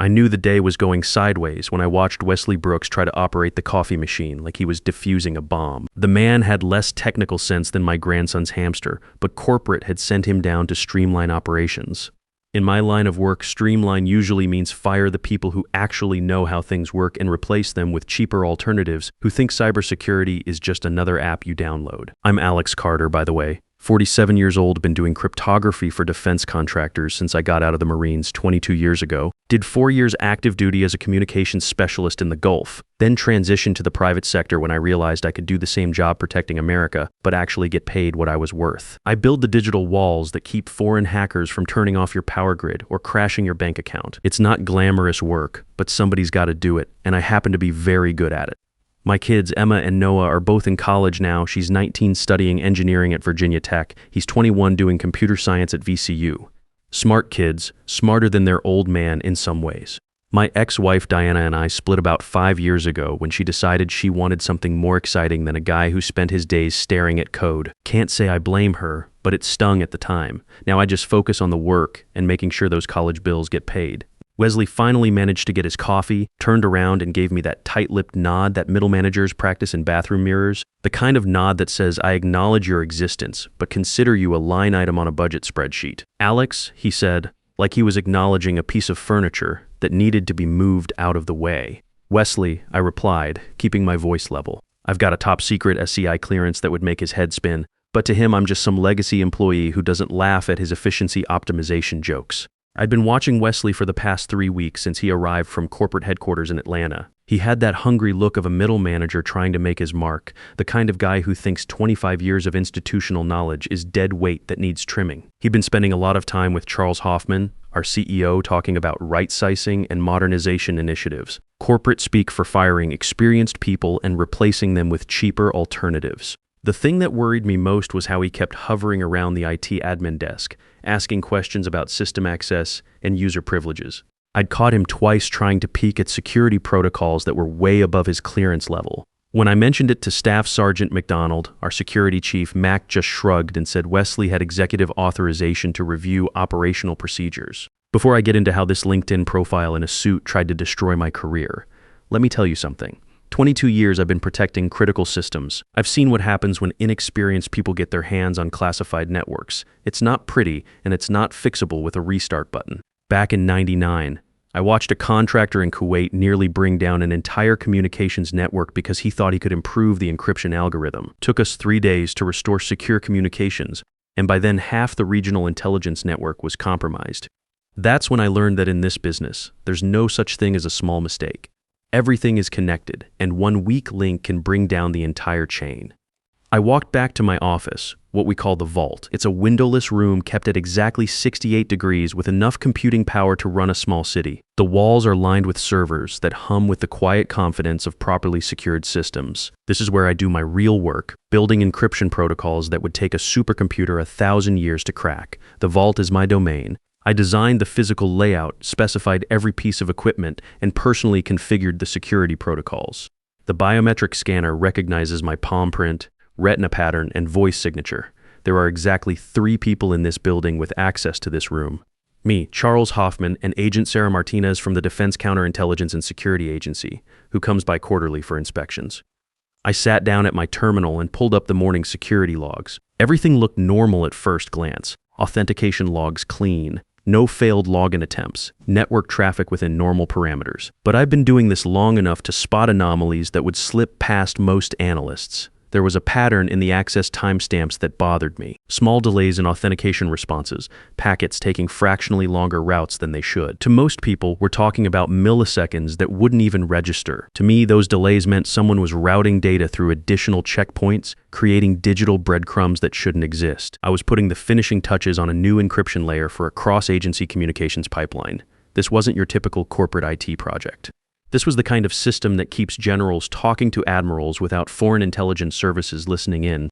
I knew the day was going sideways when I watched Wesley Brooks try to operate the coffee machine like he was defusing a bomb. The man had less technical sense than my grandson's hamster, but corporate had sent him down to streamline operations. In my line of work, streamline usually means fire the people who actually know how things work and replace them with cheaper alternatives who think cybersecurity is just another app you download. I'm Alex Carter, by the way. 47 years old, been doing cryptography for defense contractors since I got out of the Marines 22 years ago. Did 4 years active duty as a communications specialist in the Gulf, then transitioned to the private sector when I realized I could do the same job protecting America, but actually get paid what I was worth. I build the digital walls that keep foreign hackers from turning off your power grid or crashing your bank account. It's not glamorous work, but somebody's got to do it, and I happen to be very good at it. My kids, Emma and Noah, are both in college now. She's 19 studying engineering at Virginia Tech. He's 21 doing computer science at VCU. Smart kids, smarter than their old man in some ways. My ex-wife Diana and I split about 5 years ago when she decided she wanted something more exciting than a guy who spent his days staring at code. Can't say I blame her, but it stung at the time. Now I just focus on the work and making sure those college bills get paid. Wesley finally managed to get his coffee, turned around and gave me that tight-lipped nod that middle managers practice in bathroom mirrors, the kind of nod that says, I acknowledge your existence, but consider you a line item on a budget spreadsheet. Alex, he said, like he was acknowledging a piece of furniture that needed to be moved out of the way. Wesley, I replied, keeping my voice level. I've got a top-secret SCI clearance that would make his head spin, but to him I'm just some legacy employee who doesn't laugh at his efficiency optimization jokes. I'd been watching Wesley for the past 3 weeks since he arrived from corporate headquarters in Atlanta. He had that hungry look of a middle manager trying to make his mark, the kind of guy who thinks 25 years of institutional knowledge is dead weight that needs trimming. He'd been spending a lot of time with Charles Hoffman, our CEO, talking about right-sizing and modernization initiatives. Corporate speak for firing experienced people and replacing them with cheaper alternatives. The thing that worried me most was how he kept hovering around the IT admin desk, asking questions about system access and user privileges. I'd caught him twice trying to peek at security protocols that were way above his clearance level. When I mentioned it to Staff Sergeant McDonald, our security chief, Mac just shrugged and said Wesley had executive authorization to review operational procedures. Before I get into how this LinkedIn profile in a suit tried to destroy my career, let me tell you something. 22 years I've been protecting critical systems. I've seen what happens when inexperienced people get their hands on classified networks. It's not pretty, and it's not fixable with a restart button. Back in '99, I watched a contractor in Kuwait nearly bring down an entire communications network because he thought he could improve the encryption algorithm. It took us 3 days to restore secure communications, and by then half the regional intelligence network was compromised. That's when I learned that in this business, there's no such thing as a small mistake. Everything is connected, and one weak link can bring down the entire chain. I walked back to my office, what we call the vault. It's a windowless room kept at exactly 68 degrees with enough computing power to run a small city. The walls are lined with servers that hum with the quiet confidence of properly secured systems. This is where I do my real work, building encryption protocols that would take a supercomputer 1,000 years to crack. The vault is my domain. I designed the physical layout, specified every piece of equipment, and personally configured the security protocols. The biometric scanner recognizes my palm print, retina pattern, and voice signature. There are exactly 3 people in this building with access to this room. Me, Charles Hoffman, and Agent Sarah Martinez from the Defense Counterintelligence and Security Agency, who comes by quarterly for inspections. I sat down at my terminal and pulled up the morning security logs. Everything looked normal at first glance. Authentication logs clean. No failed login attempts, network traffic within normal parameters. But I've been doing this long enough to spot anomalies that would slip past most analysts. There was a pattern in the access timestamps that bothered me. Small delays in authentication responses, packets taking fractionally longer routes than they should. To most people, we're talking about milliseconds that wouldn't even register. To me, those delays meant someone was routing data through additional checkpoints, creating digital breadcrumbs that shouldn't exist. I was putting the finishing touches on a new encryption layer for a cross-agency communications pipeline. This wasn't your typical corporate IT project. This was the kind of system that keeps generals talking to admirals without foreign intelligence services listening in.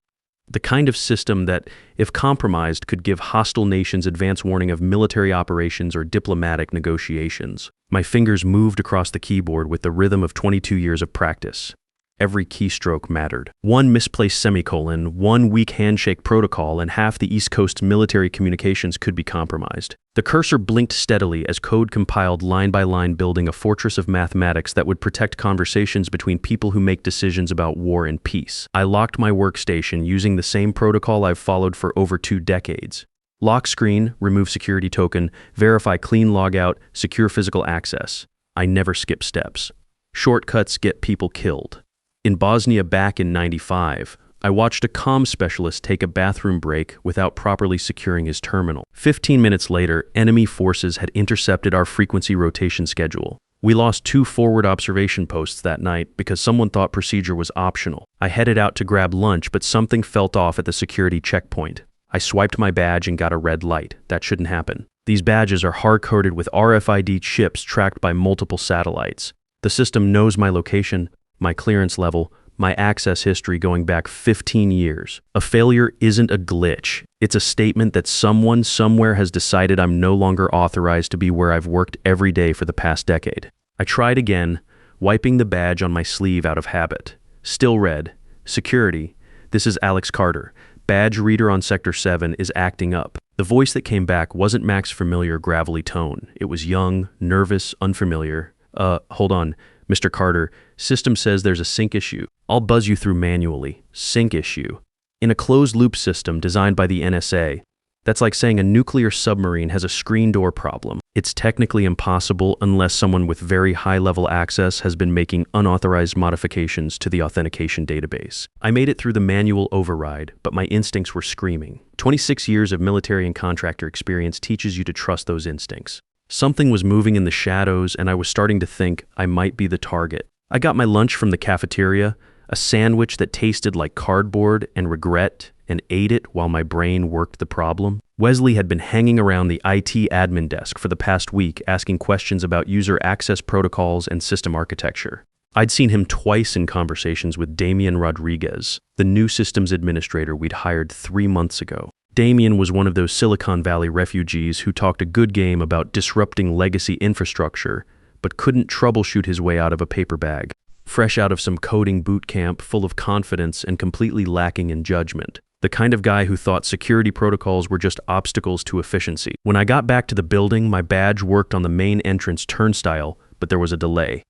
The kind of system that, if compromised, could give hostile nations advance warning of military operations or diplomatic negotiations. My fingers moved across the keyboard with the rhythm of 22 years of practice. Every keystroke mattered. One misplaced semicolon, one weak handshake protocol, and half the East Coast's military communications could be compromised. The cursor blinked steadily as code compiled line by line, building a fortress of mathematics that would protect conversations between people who make decisions about war and peace. I locked my workstation using the same protocol I've followed for over 2 decades. Lock screen, remove security token, verify clean logout, secure physical access. I never skip steps. Shortcuts get people killed. In Bosnia back in '95, I watched a comm specialist take a bathroom break without properly securing his terminal. 15 minutes later, enemy forces had intercepted our frequency rotation schedule. We lost 2 forward observation posts that night because someone thought procedure was optional. I headed out to grab lunch, but something felt off at the security checkpoint. I swiped my badge and got a red light. That shouldn't happen. These badges are hard-coded with RFID chips tracked by multiple satellites. The system knows my location, my clearance level, my access history going back 15 years. A failure isn't a glitch. It's a statement that someone somewhere has decided I'm no longer authorized to be where I've worked every day for the past decade. I tried again, wiping the badge on my sleeve out of habit. Still red. Security. This is Alex Carter. Badge reader on Sector 7 is acting up. The voice that came back wasn't Mac's familiar gravelly tone. It was young, nervous, unfamiliar. Hold on. Mr. Carter, system says there's a sync issue. I'll buzz you through manually. Sync issue. In a closed-loop system designed by the NSA, that's like saying a nuclear submarine has a screen door problem. It's technically impossible unless someone with very high-level access has been making unauthorized modifications to the authentication database. I made it through the manual override, but my instincts were screaming. 26 years of military and contractor experience teaches you to trust those instincts. Something was moving in the shadows, and I was starting to think I might be the target. I got my lunch from the cafeteria, a sandwich that tasted like cardboard and regret, and ate it while my brain worked the problem. Wesley had been hanging around the IT admin desk for the past week asking questions about user access protocols and system architecture. I'd seen him twice in conversations with Damian Rodriguez, the new systems administrator we'd hired 3 months ago. Damian was one of those Silicon Valley refugees who talked a good game about disrupting legacy infrastructure, but couldn't troubleshoot his way out of a paper bag. Fresh out of some coding boot camp, full of confidence and completely lacking in judgment. The kind of guy who thought security protocols were just obstacles to efficiency. When I got back to the building, my badge worked on the main entrance turnstile, but there was a delay.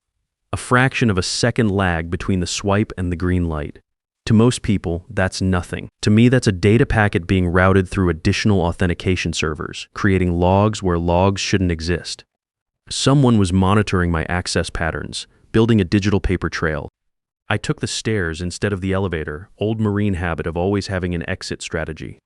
A fraction of a second lag between the swipe and the green light. To most people, that's nothing. To me, that's a data packet being routed through additional authentication servers, creating logs where logs shouldn't exist. Someone was monitoring my access patterns, building a digital paper trail. I took the stairs instead of the elevator, old Marine habit of always having an exit strategy.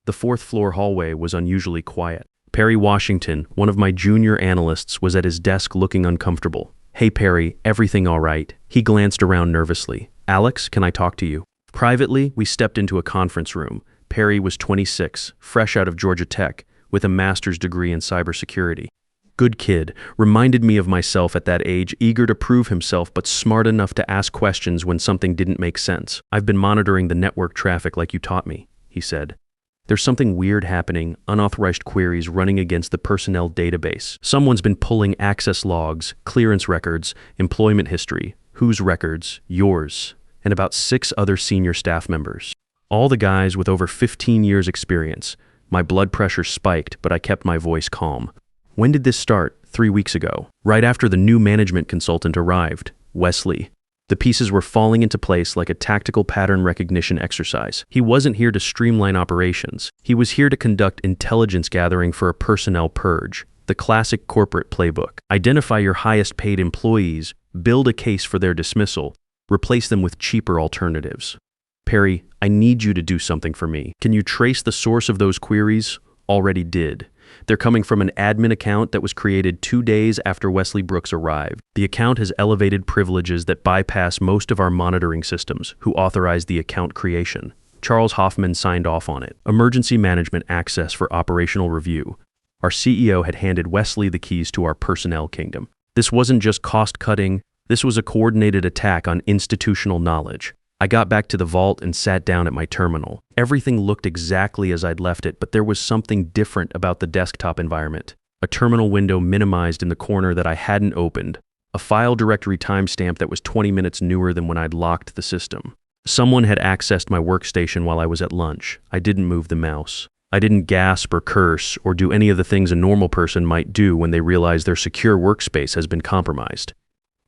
The 4th floor hallway was unusually quiet. Perry Washington, one of my junior analysts, was at his desk looking uncomfortable. "Hey Perry, everything all right?" He glanced around nervously. "Alex, can I talk to you?" Privately, we stepped into a conference room. Perry was 26, fresh out of Georgia Tech, with a master's degree in cybersecurity. Good kid, reminded me of myself at that age, eager to prove himself but smart enough to ask questions when something didn't make sense. "I've been monitoring the network traffic like you taught me," he said. "There's something weird happening, unauthorized queries running against the personnel database. Someone's been pulling access logs, clearance records, employment history, whose records, yours, and about 6 other senior staff members. All the guys with over 15 years experience. My blood pressure spiked, but I kept my voice calm. When did this start? 3 weeks ago, right after the new management consultant arrived, Wesley. The pieces were falling into place like a tactical pattern recognition exercise. He wasn't here to streamline operations. He was here to conduct intelligence gathering for a personnel purge, the classic corporate playbook. Identify your highest paid employees, build a case for their dismissal, replace them with cheaper alternatives. "Perry, I need you to do something for me. Can you trace the source of those queries?" "Already did. They're coming from an admin account that was created 2 days after Wesley Brooks arrived. The account has elevated privileges that bypass most of our monitoring systems, who authorized the account creation. Charles Hoffman signed off on it. Emergency management access for operational review. Our CEO had handed Wesley the keys to our personnel kingdom. This wasn't just cost-cutting. This was a coordinated attack on institutional knowledge. I got back to the vault and sat down at my terminal. Everything looked exactly as I'd left it, but there was something different about the desktop environment. A terminal window minimized in the corner that I hadn't opened. a file directory timestamp that was 20 minutes newer than when I'd locked the system. Someone had accessed my workstation while I was at lunch. I didn't move the mouse. I didn't gasp or curse or do any of the things a normal person might do when they realize their secure workspace has been compromised.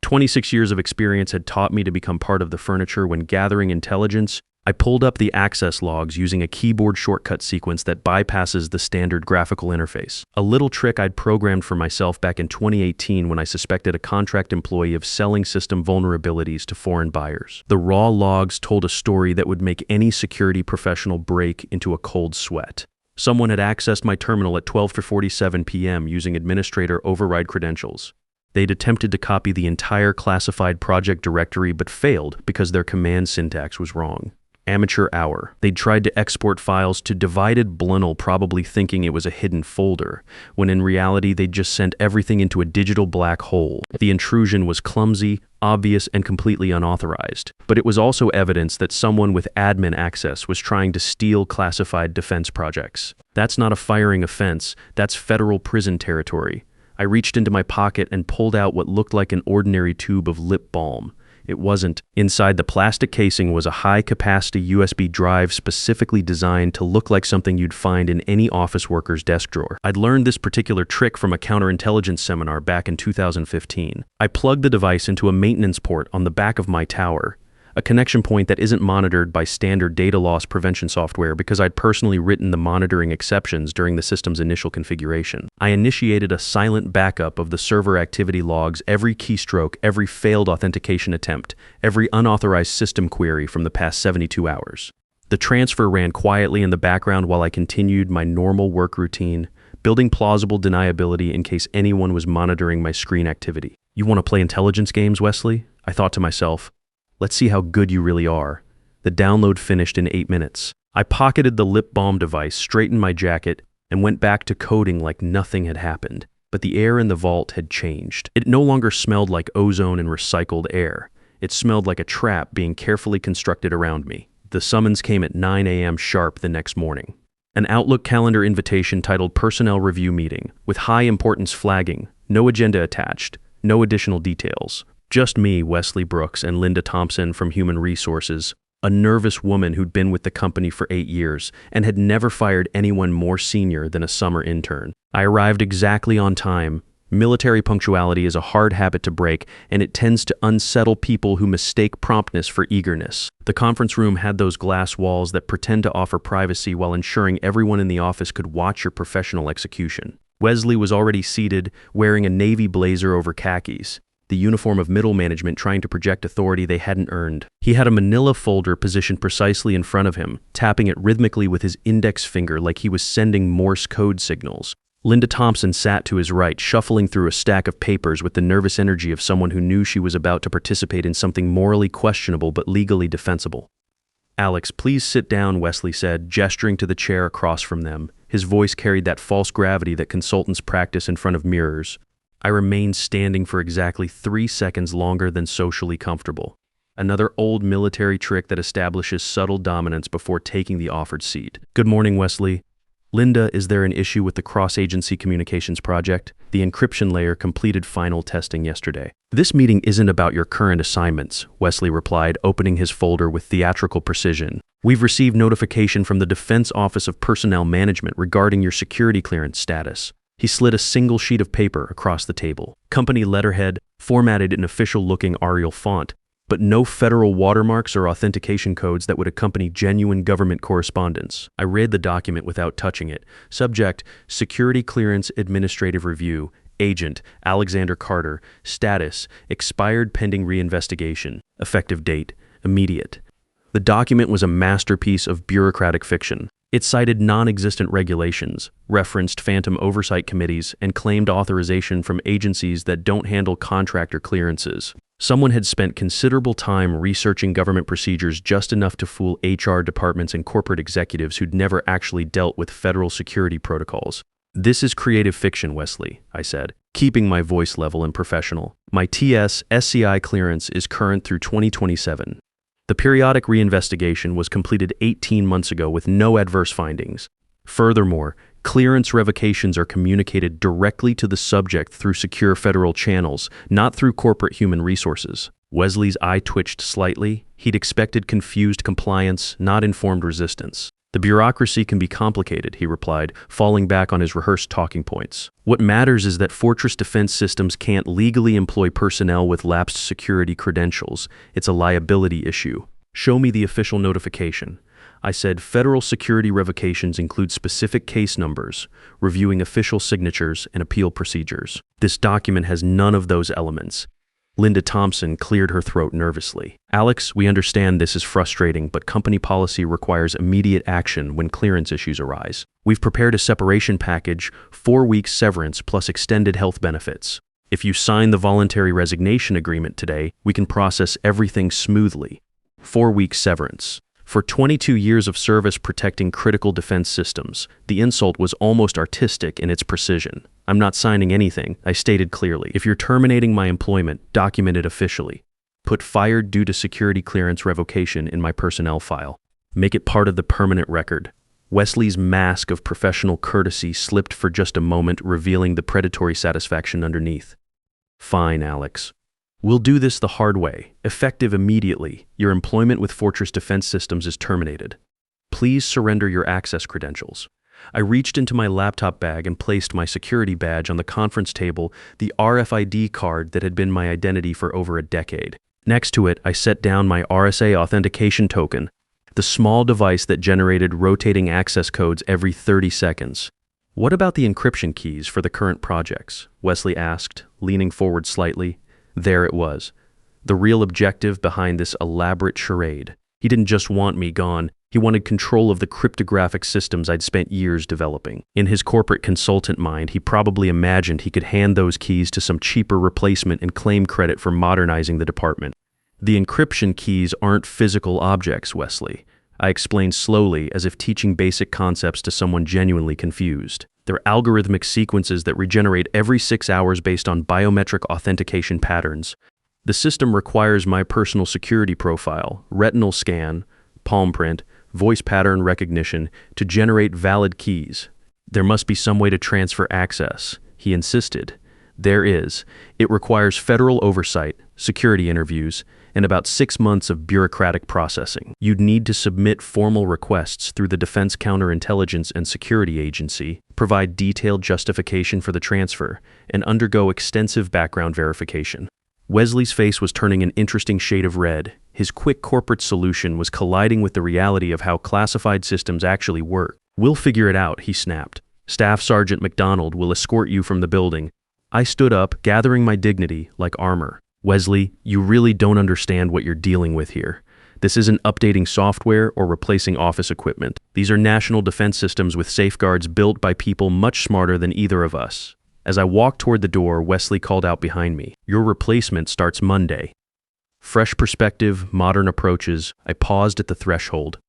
26 years of experience had taught me to become part of the furniture when gathering intelligence. I pulled up the access logs using a keyboard shortcut sequence that bypasses the standard graphical interface. A little trick I'd programmed for myself back in 2018 when I suspected a contract employee of selling system vulnerabilities to foreign buyers. The raw logs told a story that would make any security professional break into a cold sweat. Someone had accessed my terminal at 12:47 p.m. using administrator override credentials. They'd attempted to copy the entire classified project directory but failed because their command syntax was wrong. Amateur hour. They'd tried to export files to divided blunel, probably thinking it was a hidden folder, when in reality they'd just sent everything into a digital black hole. The intrusion was clumsy, obvious, and completely unauthorized. But it was also evidence that someone with admin access was trying to steal classified defense projects. That's not a firing offense, that's federal prison territory. I reached into my pocket and pulled out what looked like an ordinary tube of lip balm. It wasn't. Inside the plastic casing was a high-capacity USB drive specifically designed to look like something you'd find in any office worker's desk drawer. I'd learned this particular trick from a counterintelligence seminar back in 2015. I plugged the device into a maintenance port on the back of my tower, a connection point that isn't monitored by standard data loss prevention software because I'd personally written the monitoring exceptions during the system's initial configuration. I initiated a silent backup of the server activity logs, every keystroke, every failed authentication attempt, every unauthorized system query from the past 72 hours. The transfer ran quietly in the background while I continued my normal work routine, building plausible deniability in case anyone was monitoring my screen activity. You want to play intelligence games, Wesley? I thought to myself. Let's see how good you really are. The download finished in 8 minutes. I pocketed the lip balm device, straightened my jacket, and went back to coding like nothing had happened. But the air in the vault had changed. It no longer smelled like ozone and recycled air. It smelled like a trap being carefully constructed around me. The summons came at 9 a.m. sharp the next morning. An Outlook calendar invitation titled Personnel Review Meeting, with high importance flagging, no agenda attached, no additional details. Just me, Wesley Brooks, and Linda Thompson from Human Resources, a nervous woman who'd been with the company for 8 years and had never fired anyone more senior than a summer intern. I arrived exactly on time. Military punctuality is a hard habit to break, and it tends to unsettle people who mistake promptness for eagerness. The conference room had those glass walls that pretend to offer privacy while ensuring everyone in the office could watch your professional execution. Wesley was already seated, wearing a navy blazer over khakis, the uniform of middle management trying to project authority they hadn't earned. He had a manila folder positioned precisely in front of him, tapping it rhythmically with his index finger like he was sending Morse code signals. Linda Thompson sat to his right, shuffling through a stack of papers with the nervous energy of someone who knew she was about to participate in something morally questionable but legally defensible. "Alex, please sit down," Wesley said, gesturing to the chair across from them. His voice carried that false gravity that consultants practice in front of mirrors. I remained standing for exactly 3 seconds longer than socially comfortable. Another old military trick that establishes subtle dominance before taking the offered seat. "Good morning, Wesley. Linda, is there an issue with the cross-agency communications project? The encryption layer completed final testing yesterday." "This meeting isn't about your current assignments," Wesley replied, opening his folder with theatrical precision. "We've received notification from the Defense Office of Personnel Management regarding your security clearance status." He slid a single sheet of paper across the table. Company letterhead, formatted in official-looking Arial font, but no federal watermarks or authentication codes that would accompany genuine government correspondence. I read the document without touching it. Subject, Security Clearance Administrative Review. Agent, Alexander Carter. Status, expired pending reinvestigation. Effective date, immediate. The document was a masterpiece of bureaucratic fiction. It cited non-existent regulations, referenced phantom oversight committees, and claimed authorization from agencies that don't handle contractor clearances. Someone had spent considerable time researching government procedures just enough to fool HR departments and corporate executives who'd never actually dealt with federal security protocols. "This is creative fiction, Wesley," I said, keeping my voice level and professional. "My TS/SCI clearance is current through 2027. The periodic reinvestigation was completed 18 months ago with no adverse findings. Furthermore, Clearance revocations are communicated directly to the subject through secure federal channels, not through corporate human resources. Wesley's eye twitched slightly. He'd expected confused compliance, not informed resistance. The bureaucracy can be complicated, he replied, falling back on his rehearsed talking points. What matters is that Fortress Defense Systems can't legally employ personnel with lapsed security credentials. It's a liability issue. Show me the official notification. I said federal security revocations include specific case numbers, reviewing official signatures, and appeal procedures. This document has none of those elements. Linda Thompson cleared her throat nervously. Alex, we understand this is frustrating, but company policy requires immediate action when clearance issues arise. We've prepared a separation package, 4 weeks severance plus extended health benefits. If you sign the voluntary resignation agreement today, we can process everything smoothly. 4 weeks severance. For 22 years of service protecting critical defense systems, the insult was almost artistic in its precision. I'm not signing anything, I stated clearly. If you're terminating my employment, document it officially. Put fired due to security clearance revocation in my personnel file. Make it part of the permanent record. Wesley's mask of professional courtesy slipped for just a moment, revealing the predatory satisfaction underneath. Fine, Alex. We'll do this the hard way, effective immediately. Your employment with Fortress Defense Systems is terminated. Please surrender your access credentials. I reached into my laptop bag and placed my security badge on the conference table, the RFID card that had been my identity for over a decade. Next to it, I set down my RSA authentication token, the small device that generated rotating access codes every 30 seconds. What about the encryption keys for the current projects? Wesley asked, leaning forward slightly. There it was, the real objective behind this elaborate charade. He didn't just want me gone, he wanted control of the cryptographic systems I'd spent years developing. In his corporate consultant mind, he probably imagined he could hand those keys to some cheaper replacement and claim credit for modernizing the department. The encryption keys aren't physical objects, Wesley. I explained slowly, as if teaching basic concepts to someone genuinely confused. They're algorithmic sequences that regenerate every 6 hours based on biometric authentication patterns. The system requires my personal security profile, retinal scan, palm print, voice pattern recognition to generate valid keys. There must be some way to transfer access, he insisted. There is. It requires federal oversight, security interviews, and about 6 months of bureaucratic processing. You'd need to submit formal requests through the Defense Counterintelligence and Security Agency, provide detailed justification for the transfer, and undergo extensive background verification. Wesley's face was turning an interesting shade of red. His quick corporate solution was colliding with the reality of how classified systems actually work. We'll figure it out, he snapped. Staff Sergeant McDonald will escort you from the building. I stood up, gathering my dignity like armor. Wesley, you really don't understand what you're dealing with here. This isn't updating software or replacing office equipment. These are national defense systems with safeguards built by people much smarter than either of us. As I walked toward the door, Wesley called out behind me, "Your replacement starts Monday." Fresh perspective, modern approaches. I paused at the threshold.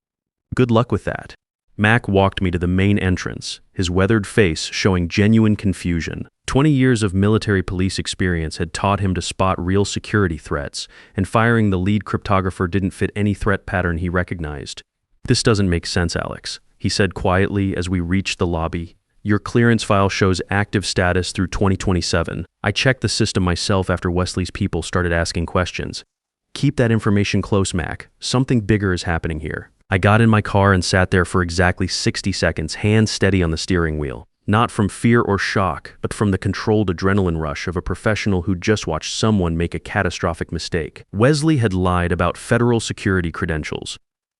Good luck with that. Mac walked me to the main entrance, his weathered face showing genuine confusion. 20 years of military police experience had taught him to spot real security threats, and firing the lead cryptographer didn't fit any threat pattern he recognized. This doesn't make sense, Alex, he said quietly as we reached the lobby. Your clearance file shows active status through 2027. I checked the system myself after Wesley's people started asking questions. Keep that information close, Mac. Something bigger is happening here. I got in my car and sat there for exactly 60 seconds, hands steady on the steering wheel. Not from fear or shock, but from the controlled adrenaline rush of a professional who just watched someone make a catastrophic mistake. Wesley had lied about federal security credentials.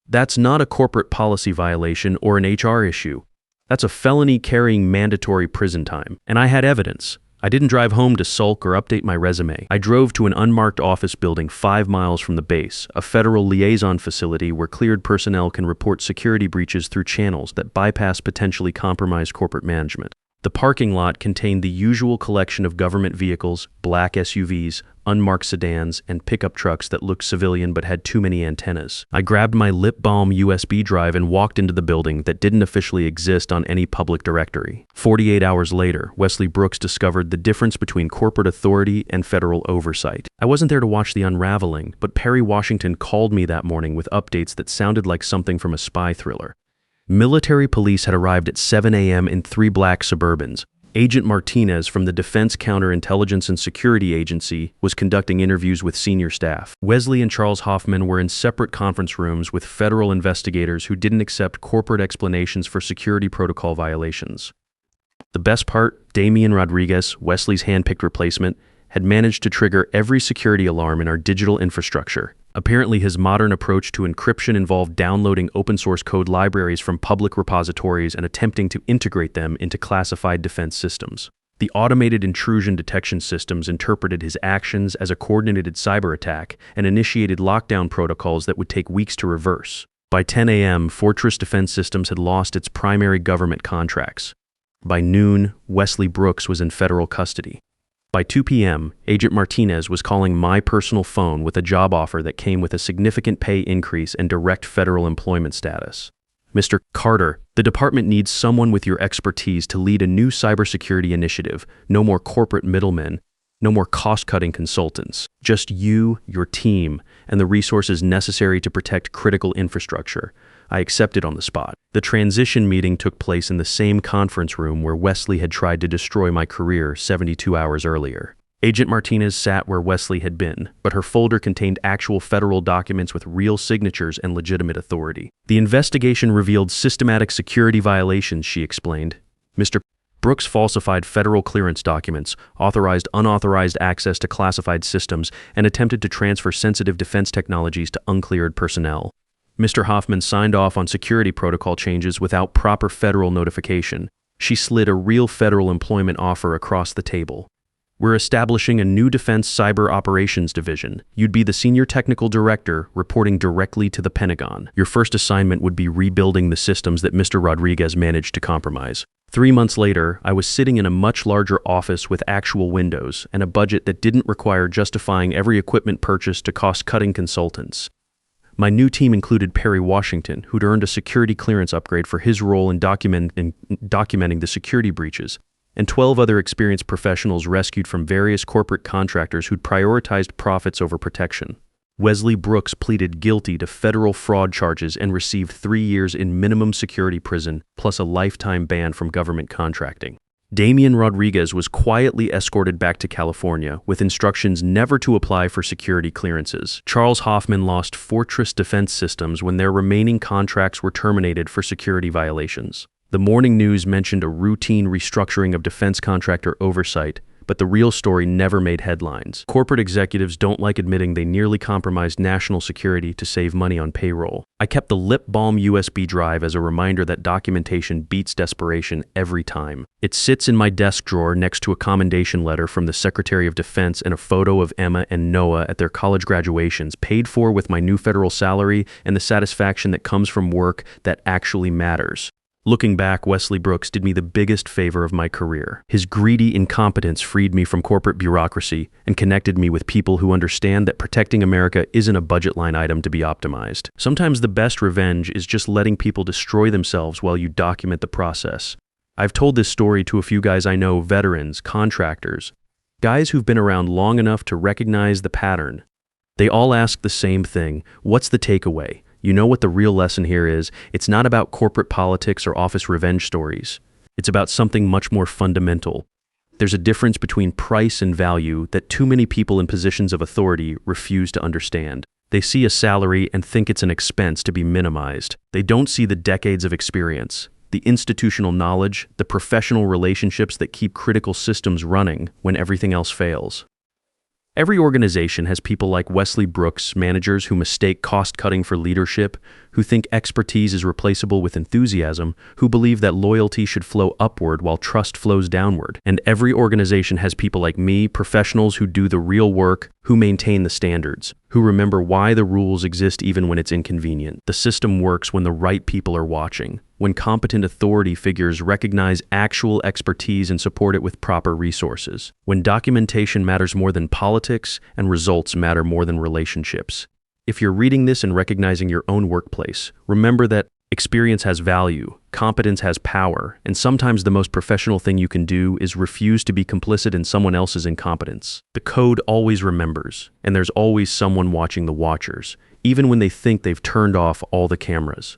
That's not a corporate policy violation or an HR issue. That's a felony carrying mandatory prison time. And I had evidence. I didn't drive home to sulk or update my resume. I drove to an unmarked office building 5 miles from the base, a federal liaison facility where cleared personnel can report security breaches through channels that bypass potentially compromised corporate management. The parking lot contained the usual collection of government vehicles, black SUVs, unmarked sedans, and pickup trucks that looked civilian but had too many antennas. I grabbed my lip balm USB drive and walked into the building that didn't officially exist on any public directory. 48 hours later, Wesley Brooks discovered the difference between corporate authority and federal oversight. I wasn't there to watch the unraveling, but Perry Washington called me that morning with updates that sounded like something from a spy thriller. Military police had arrived at 7 a.m. in 3 black Suburbans. Agent Martinez from the Defense Counterintelligence and Security Agency was conducting interviews with senior staff. Wesley and Charles Hoffman were in separate conference rooms with federal investigators who didn't accept corporate explanations for security protocol violations. The best part, Dramaine Rodriguez, Wesley's hand-picked replacement, had managed to trigger every security alarm in our digital infrastructure. Apparently, his modern approach to encryption involved downloading open-source code libraries from public repositories and attempting to integrate them into classified defense systems. The automated intrusion detection systems interpreted his actions as a coordinated cyber attack and initiated lockdown protocols that would take weeks to reverse. By 10 a.m., Fortress Defense Systems had lost its primary government contracts. By noon, Wesley Brooks was in federal custody. By 2 p.m., Agent Martinez was calling my personal phone with a job offer that came with a significant pay increase and direct federal employment status. Mr. Carter, the department needs someone with your expertise to lead a new cybersecurity initiative. No more corporate middlemen, no more cost-cutting consultants. Just you, your team, and the resources necessary to protect critical infrastructure. I accepted on the spot. The transition meeting took place in the same conference room where Wesley had tried to destroy my career 72 hours earlier. Agent Martinez sat where Wesley had been, but her folder contained actual federal documents with real signatures and legitimate authority. The investigation revealed systematic security violations, she explained. Mr. Brooks falsified federal clearance documents, authorized unauthorized access to classified systems, and attempted to transfer sensitive defense technologies to uncleared personnel. Mr. Hoffman signed off on security protocol changes without proper federal notification. She slid a real federal employment offer across the table. We're establishing a new Defense Cyber Operations Division. You'd be the senior technical director, reporting directly to the Pentagon. Your first assignment would be rebuilding the systems that Mr. Rodriguez managed to compromise. 3 months later, I was sitting in a much larger office with actual windows and a budget that didn't require justifying every equipment purchase to cost-cutting consultants. My new team included Perry Washington, who'd earned a security clearance upgrade for his role in documenting the security breaches, and 12 other experienced professionals rescued from various corporate contractors who'd prioritized profits over protection. Wesley Brooks pleaded guilty to federal fraud charges and received 3 years in minimum security prison, plus a lifetime ban from government contracting. Dramaine Rodriguez was quietly escorted back to California with instructions never to apply for security clearances. Charles Hoffman lost Fortress Defense Systems when their remaining contracts were terminated for security violations. The morning news mentioned a routine restructuring of defense contractor oversight, but the real story never made headlines. Corporate executives don't like admitting they nearly compromised national security to save money on payroll. I kept the lip balm USB drive as a reminder that documentation beats desperation every time. It sits in my desk drawer next to a commendation letter from the Secretary of Defense and a photo of Emma and Noah at their college graduations, paid for with my new federal salary and the satisfaction that comes from work that actually matters. Looking back, Wesley Brooks did me the biggest favor of my career. His greedy incompetence freed me from corporate bureaucracy and connected me with people who understand that protecting America isn't a budget line item to be optimized. Sometimes the best revenge is just letting people destroy themselves while you document the process. I've told this story to a few guys I know, veterans, contractors, guys who've been around long enough to recognize the pattern. They all ask the same thing: what's the takeaway? You know what the real lesson here is? It's not about corporate politics or office revenge stories. It's about something much more fundamental. There's a difference between price and value that too many people in positions of authority refuse to understand. They see a salary and think it's an expense to be minimized. They don't see the decades of experience, the institutional knowledge, the professional relationships that keep critical systems running when everything else fails. Every organization has people like Wesley Brooks, managers who mistake cost-cutting for leadership, who think expertise is replaceable with enthusiasm, who believe that loyalty should flow upward while trust flows downward. And every organization has people like me, professionals who do the real work, who maintain the standards, who remember why the rules exist even when it's inconvenient. The system works when the right people are watching, when competent authority figures recognize actual expertise and support it with proper resources, when documentation matters more than politics and results matter more than relationships. If you're reading this and recognizing your own workplace, remember that experience has value, competence has power, and sometimes the most professional thing you can do is refuse to be complicit in someone else's incompetence. The code always remembers, and there's always someone watching the watchers, even when they think they've turned off all the cameras.